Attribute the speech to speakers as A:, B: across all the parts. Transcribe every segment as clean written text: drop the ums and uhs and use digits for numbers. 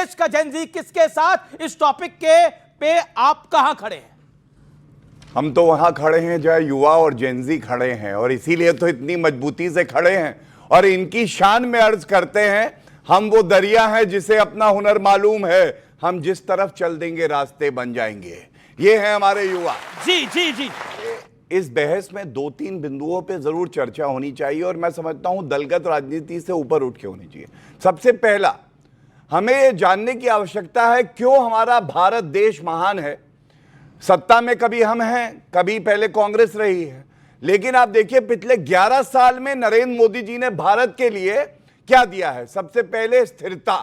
A: देश का जेनजी किसके साथ, इस टॉपिक के पे आप कहां खड़े हैं?
B: हम तो वहां खड़े हैं जहां युवा और जेनजी खड़े हैं, और इसीलिए तो इतनी मजबूती से खड़े हैं और इनकी शान में अर्ज करते हैं, हम वो दरिया हैं जिसे अपना हुनर मालूम है, हम जिस तरफ चल देंगे रास्ते बन जाएंगे। ये है हमारे युवा।
A: जी जी जी।
B: इस बहस में 2-3 बिंदुओं पे जरूर चर्चा होनी चाहिए और मैं समझता हूं दलगत राजनीति से ऊपर उठ के होनी चाहिए। सबसे पहला, हमें यह जानने की आवश्यकता है क्यों हमारा भारत देश महान है। सत्ता में कभी हम हैं, कभी पहले कांग्रेस रही है, लेकिन आप देखिए पिछले 11 साल में नरेंद्र मोदी जी ने भारत के लिए क्या दिया है। सबसे पहले स्थिरता,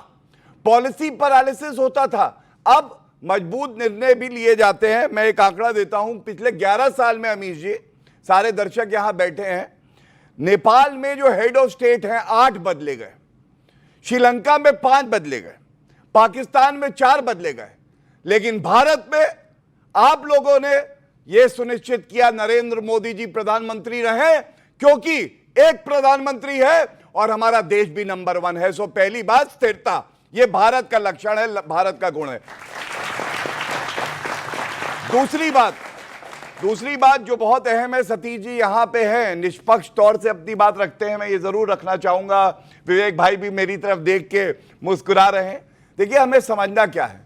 B: पॉलिसी पैरालिसिस होता था, अब मजबूत निर्णय भी लिए जाते हैं। मैं एक आंकड़ा देता हूं, पिछले 11 साल में अमीश जी, सारे दर्शक यहां बैठे हैं, नेपाल में जो हेड ऑफ स्टेट हैं 8 बदले गए, श्रीलंका में 5 बदले गए, पाकिस्तान में 4 बदले गए, लेकिन भारत में आप लोगों ने यह सुनिश्चित किया नरेंद्र मोदी जी प्रधानमंत्री रहे, क्योंकि एक प्रधानमंत्री है और हमारा देश भी नंबर 1 है। सो पहली बात स्थिरता, यह भारत का लक्षण है, भारत का गुण है। दूसरी बात जो बहुत अहम है, सतीश जी यहां पे है, निष्पक्ष तौर से अपनी बात रखते हैं, मैं ये जरूर रखना चाहूंगा, विवेक भाई भी मेरी तरफ देख के मुस्कुरा रहे हैं। देखिए हमें समझना क्या है,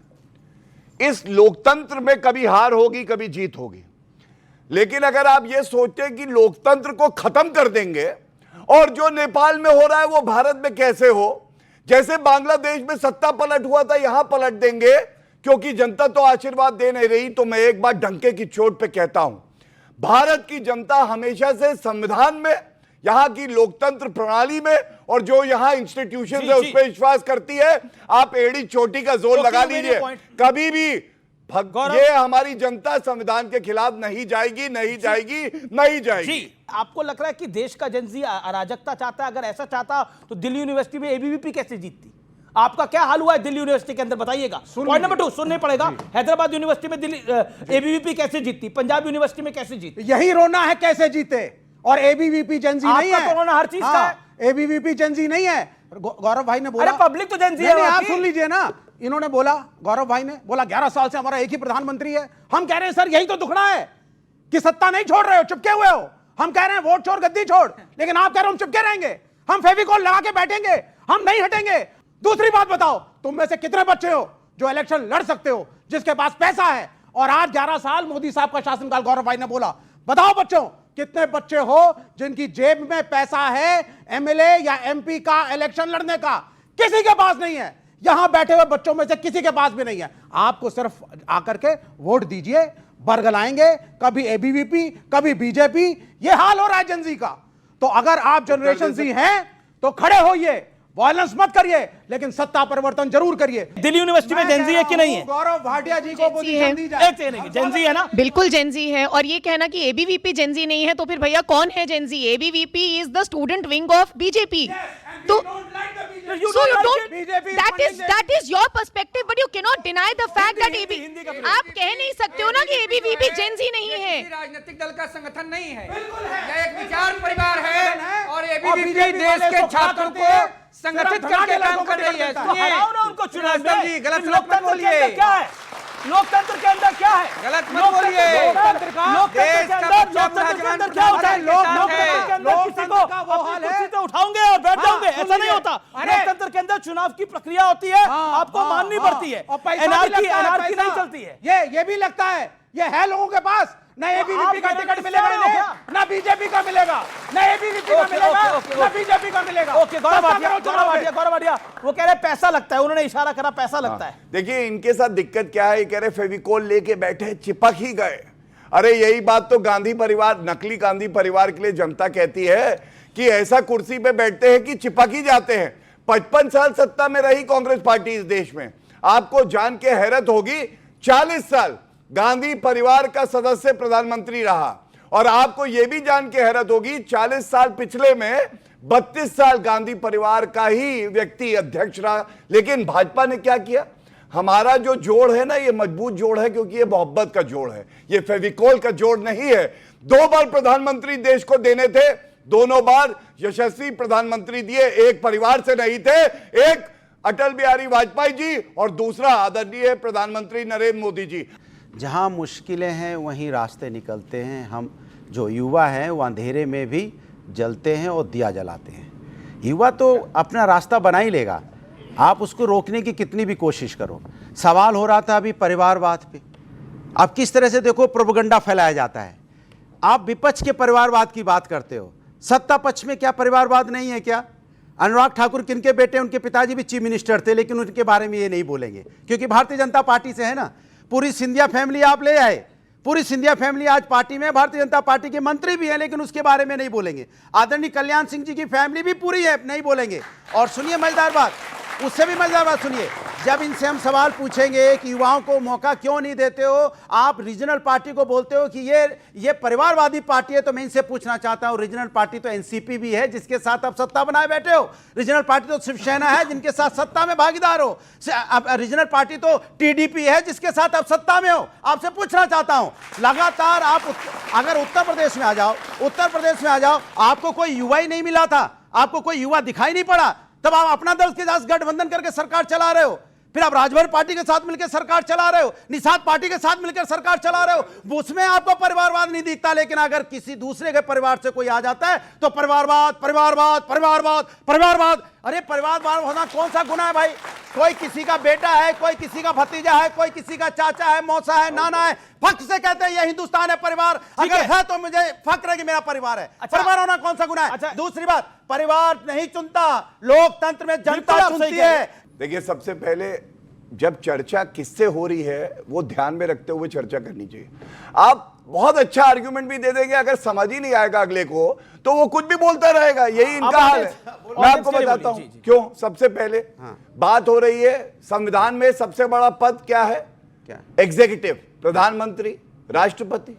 B: इस लोकतंत्र में कभी हार होगी कभी जीत होगी, लेकिन अगर आप ये सोचते हैं कि लोकतंत्र को खत्म कर देंगे और जो नेपाल में हो रहा है वो भारत में कैसे हो, जैसे बांग्लादेश में सत्ता पलट हुआ था यहां पलट देंगे, क्योंकि जनता तो आशीर्वाद दे नहीं रही। तो मैं एक बार डंके की चोट पे कहता हूं, भारत की जनता हमेशा से संविधान में, यहां की लोकतंत्र प्रणाली में और जो यहां इंस्टीट्यूशन है उस पर विश्वास करती है। आप एड़ी चोटी का जोर लगा लीजिए, कभी भी ये हमारी जनता संविधान के खिलाफ नहीं जाएगी, नहीं जाएगी, नहीं जाएगी।
A: जी, आपको लग रहा है कि देश का जेनजी अराजकता चाहता है? अगर ऐसा चाहता तो दिल्ली यूनिवर्सिटी में एबीवीपी कैसे जीतती? आपका क्या हाल हुआ है दिल्ली यूनिवर्सिटी के अंदर, बताइएगा। पॉइंट नंबर 2 सुनने पड़ेगा, हैदराबाद यूनिवर्सिटी में दिल्ली एबीवीपी कैसे जीतती, पंजाब यूनिवर्सिटी में कैसे जीती?
C: यही रोना है कैसे जीते, और एबीवीपी जेनजी नहीं है।
A: रोना हर चीज का है,
C: एबीवीपी जेनजी नहीं है। गौरव भाई ने बोला,
A: अरे पब्लिक तो जेनजी है।
C: आप सुन लीजिए ना, इन्होंने बोला, गौरव भाई ने बोला 11 साल से हमारा एक ही प्रधानमंत्री है। हम कह रहे हैं सर यही तो दुखड़ा है कि सत्ता नहीं छोड़ रहे हो, चिपके हुए हो। हम कह रहे हैं वोट छोड़ गद्दी छोड़, लेकिन आप कह रहे हो हम चिपके रहेंगे, हम फेविकॉल लगा के बैठेंगे, हम नहीं हटेंगे। दूसरी बात बताओ, तुम में से कितने बच्चे हो जो इलेक्शन लड़ सकते हो, जिसके पास पैसा है? और आज 11 साल मोदी साहब का शासनकाल, गौरव भाई ने बोला, बताओ बच्चों कितने बच्चे हो जिनकी जेब में पैसा है एमएलए या एमपी का इलेक्शन लड़ने का? किसी के पास नहीं है। यहां बैठे हुए बच्चों में से किसी के पास भी नहीं है। आपको सिर्फ आकर के वोट दीजिए, बरगलाएंगे, कभी एबीवीपी कभी बीजेपी, यह हाल हो रहा है जेनजी का। तो अगर आप जनरेशन जी हैं तो खड़े होइए, वायलेंस मत करिए, लेकिन सत्ता परिवर्तन जरूर करिए।
A: दिल्ली यूनिवर्सिटी में जेनजी है कि नहीं है?
C: गौरव भाटिया जी को पोजीशन दी जाए।
A: जेनजी है ना?
D: बिल्कुल जेनजी है। और ये कहना कि एबीवीपी जेनजी नहीं है, तो फिर भैया कौन है Gen Z? ABVP is the student wing of BJP. तो so you don't, that is your perspective, but you cannot deny the fact that आप कह नहीं सकते हो ना कि एबीवीपी जेनजी नहीं है।
E: राजनीतिक दल का संगठन नहीं है, यह एक विचार परिवार है और एबीवीपी देश के छात्रों को संगठित करके काम कर रही है।
A: हराओ ना उनको चुनाव में।
E: गलत मत बोलिए।
A: क्या है लोकतंत्र के अंदर, क्या है
E: गलत मत बोलिए।
A: लोकतंत्र का देश का लोकतंत्र के अंदर क्या होता है? लोकतंत्र के अंदर किसी को अपनी कुर्सी से उठाओगे और बैठ जाओगे, ऐसा नहीं होता। लोकतंत्र के अंदर चुनाव की प्रक्रिया होती है, आपको माननी पड़ती है, एनआरकी नहीं चलती है।
C: ये भी लगता है, ये है लोगों के पास, ना एबीवीपी का टिकट मिलेगा इन्हें, ना बीजेपी का मिलेगा, ना एबीवीपी का मिलेगा, ना बीजेपी का मिलेगा।
A: ओके, गौरव भाटिया वो कह रहे पैसा लगता है, उन्होंने इशारा करा पैसा लगता है।
B: देखिए इनके साथ दिक्कत क्या है, ये कह रहे फेविकोल लेके बैठे चिपक ही गए। अरे यही बात तो गांधी परिवार, नकली गांधी परिवार के लिए जनता कहती है कि ऐसा कुर्सी पे बैठते हैं कि चिपक ही जाते हैं। 55 साल सत्ता में रही कांग्रेस पार्टी इस देश में, आपको जान के हैरत होगी 40 साल गांधी परिवार का सदस्य प्रधानमंत्री रहा, और आपको यह भी जान के हैरत होगी 40 साल पिछले में 32 साल गांधी परिवार का ही व्यक्ति अध्यक्ष रहा। लेकिन भाजपा ने क्या किया? हमारा जो जोड़ है ना, ये मजबूत जोड़ है, क्योंकि ये मोहब्बत का जोड़ है, ये फेविकोल का जोड़ नहीं है। 2 बार प्रधानमंत्री देश को देने थे, दोनों बार यशस्वी प्रधानमंत्री दिए, एक परिवार से नहीं थे, एक अटल बिहारी वाजपेयी जी और दूसरा आदरणीय प्रधानमंत्री नरेंद्र मोदी जी।
C: जहां मुश्किलें हैं वहीं रास्ते निकलते हैं। हम जो युवा हैं वो अंधेरे में भी जलते हैं और दिया जलाते हैं। युवा तो अपना रास्ता बना ही लेगा, आप उसको रोकने की कितनी भी कोशिश करो। सवाल हो रहा था अभी परिवारवाद पे, अब किस तरह से देखो प्रोपेगेंडा फैलाया जाता है। आप विपक्ष के परिवारवाद की बात करते हो, सत्ता पक्ष में क्या परिवारवाद नहीं है क्या? अनुराग ठाकुर किनके बेटे, उनके पिताजी भी चीफ मिनिस्टर थे, लेकिन उनके बारे में ये नहीं बोलेंगे क्योंकि भारतीय जनता पार्टी से है ना। पूरी सिंधिया फैमिली आप ले आए, पूरी सिंधिया फैमिली आज पार्टी में, भारतीय जनता पार्टी के मंत्री भी हैं, लेकिन उसके बारे में नहीं बोलेंगे। आदरणीय कल्याण सिंह जी की फैमिली भी पूरी है, नहीं बोलेंगे। और सुनिए मजेदार बात, उससे भी मजेदार बात सुनिए, जब इनसे हम सवाल पूछेंगे कि युवाओं को मौका क्यों नहीं देते हो, आप रीजनल पार्टी को बोलते हो कि ये परिवारवादी पार्टी है, तो मैं इनसे पूछना चाहता हूं, रीजनल पार्टी तो एनसीपी भी है जिसके साथ आप सत्ता बनाए बैठे हो। रीजनल पार्टी तो शिवसेना है जिनके साथ सत्ता में भागीदार हो। रीजनल पार्टी तो टीडीपी है जिसके साथ आप सत्ता में हो। आपसे पूछना चाहता हूं, लगातार आप अगर उत्तर प्रदेश में आ जाओ, उत्तर प्रदेश में आ जाओ, आपको कोई युवा ही नहीं मिला था, आपको कोई युवा दिखाई नहीं पड़ा, तब आप अपना दल के साथ गठबंधन करके सरकार चला रहे हो। फिर आप राजभर पार्टी के साथ मिलकर सरकार चला रहे हो, निषाद पार्टी के साथ मिलकर सरकार चला रहे हो। उसमें आपको परिवारवाद नहीं दिखता, लेकिन अगर किसी दूसरे के परिवार से कोई आ जाता है तो परिवारवाद परिवारवाद परिवारवाद परिवारवाद। अरे परिवारवाद होना कौन सा गुनाह है भाई? कोई किसी का बेटा है, कोई किसी का भतीजा है, कोई किसी का चाचा है, मौसा है, नाना है, फख्र से कहते हैं ये हिंदुस्तान है परिवार। अगर है तो मुझे फख्र है कि मेरा परिवार है। परिवार होना कौन सा गुनाह है? दूसरी बात, परिवार नहीं चुनता, लोकतंत्र में जनता चुनती है।
B: देखिए, सबसे पहले जब चर्चा किससे हो रही है वो ध्यान में रखते हुए चर्चा करनी चाहिए। आप बहुत अच्छा आर्गुमेंट भी दे देंगे, अगर समझ ही नहीं आएगा अगले को तो वो कुछ भी बोलता रहेगा, यही इनका हाल है। मैं आपको बताता हूं क्यों। सबसे पहले बात हो रही है संविधान में सबसे बड़ा पद क्या है?
C: क्या?
B: एग्जीक्यूटिव, प्रधानमंत्री, राष्ट्रपति।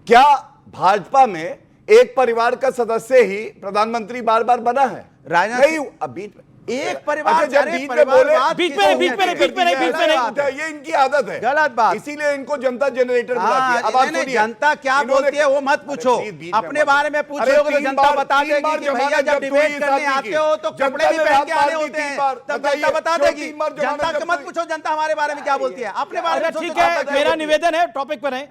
B: क्या भाजपा में एक परिवार का सदस्य ही प्रधानमंत्री बार बार बना है? नहीं, अब बीच में
C: एक परिवार
B: जब बीच में बोले,
A: बीच में नहीं,
B: ये इनकी आदत है,
C: गलत बात।
B: इसीलिए इनको जनता जनरेटर बुलाती है। अब आप सुनिए,
C: जनता क्या बोलती है वो मत पूछो, अपने बारे में पूछोगे तो जनता बता देगी कि भैया जब डिबेट करने आते हो तो कपड़े भी पहन के आने होते हैं, तब जनता बता देगी। जनता को मत पूछो जनता हमारे बारे में क्या बोलती है, अपने बारे में।
A: ठीक है, मेरा निवेदन है, टॉपिक पर है,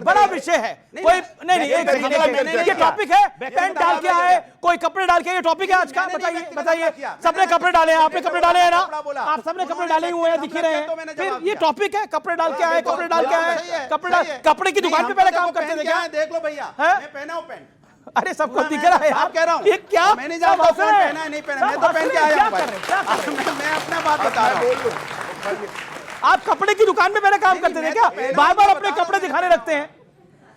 A: बड़ा विषय है। कोई नहीं, ये टॉपिक है, पैंट डाल के आए, कोई कपड़े डाल के, ये टॉपिक है आज का। बताइए बताइए, सबने कपड़े डाले, आपने कपड़े डाले हैं ना, आप सबने कपड़े डाले हुए हैं, दिख रहे हैं। फिर ये टॉपिक है, कपड़े डाल के आए, कपड़े डाल के आए, कपड़े की दुकान पे पहले काम करते थे क्या?
C: देख लो भैया, मैं पहना हूं पैंट।
A: अरे सबको दिख रहा है,
C: आप कह रहा हूं,
A: ये क्या?
C: मैं नहीं जानता कौन पहना है नहीं पहना, मैं तो पहन के आया हूं। मैं अपना बात बता रहा हूं।
A: आप कपड़े की दुकान में पहले काम करते थे क्या? बार बार अपने कपड़े दिखाने लगते हैं,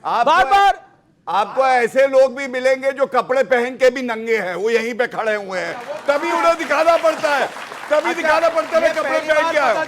A: बार बार।
B: आपको ऐसे लोग भी मिलेंगे जो कपड़े पहन के भी नंगे हैं, वो यहीं पे खड़े हुए हैं, तभी उन्हें दिखाना पड़ता है, तभी दिखाना पड़ता है कपड़े पहन के आए।